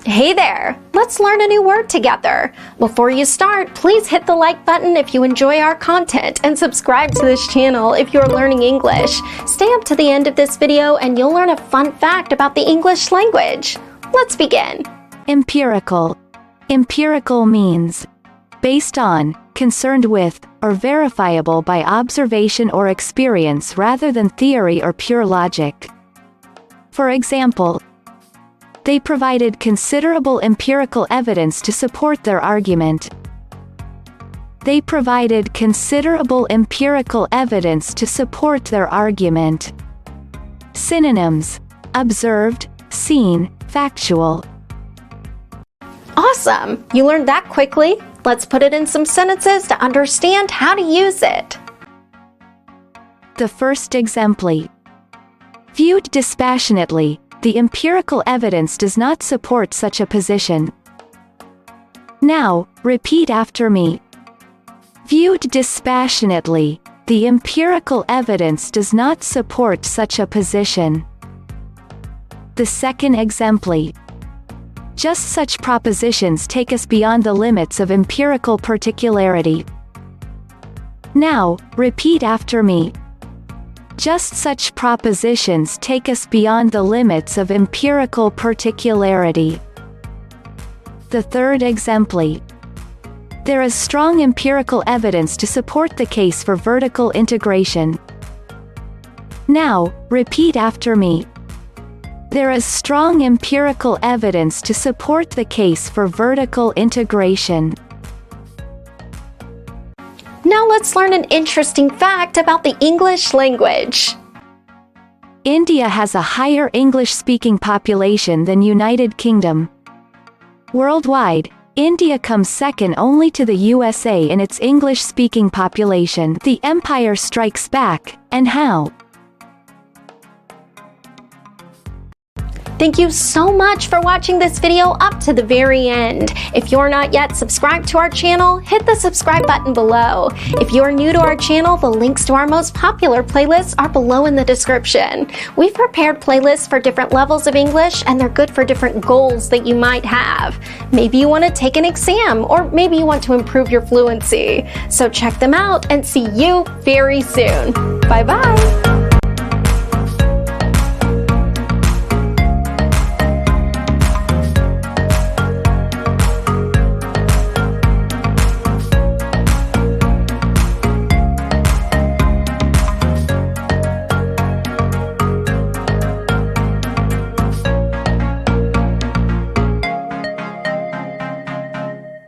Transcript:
Hey there! Let's learn a new word together. Before you start, please hit the like button if you enjoy our content and subscribe to this channel if you're learning English. Stay up to the end of this video and you'll learn a fun fact about the English language. Let's begin. Empirical. Empirical means based on, concerned with, or verifiable by observation or experience rather than theory or pure logic. For example, they provided considerable empirical evidence to support their argument. They provided considerable empirical evidence to support their argument. Synonyms: observed, seen, factual. Awesome! You learned that quickly. Let's put it in some sentences to understand how to use it. The first exemplar. Viewed dispassionately, the empirical evidence does not support such a position. Now, repeat after me. Viewed dispassionately, the empirical evidence does not support such a position. The second exemplar. Just such propositions take us beyond the limits of empirical particularity. Now, repeat after me. Just such propositions take us beyond the limits of empirical particularity. The third exemplar. There is strong empirical evidence to support the case for vertical integration. Now, repeat after me. There is strong empirical evidence to support the case for vertical integration. Now let's learn an interesting fact about the English language. India has a higher English-speaking population than United Kingdom. Worldwide, India comes second only to the USA in its English-speaking population. The empire strikes back, and how? Thank you so much for watching this video up to the very end. If you're not yet subscribed to our channel, hit the subscribe button below. If you're new to our channel, the links to our most popular playlists are below in the description. We've prepared playlists for different levels of English, and they're good for different goals that you might have. Maybe you want to take an exam, or maybe you want to improve your fluency. So check them out and see you very soon. Bye-bye.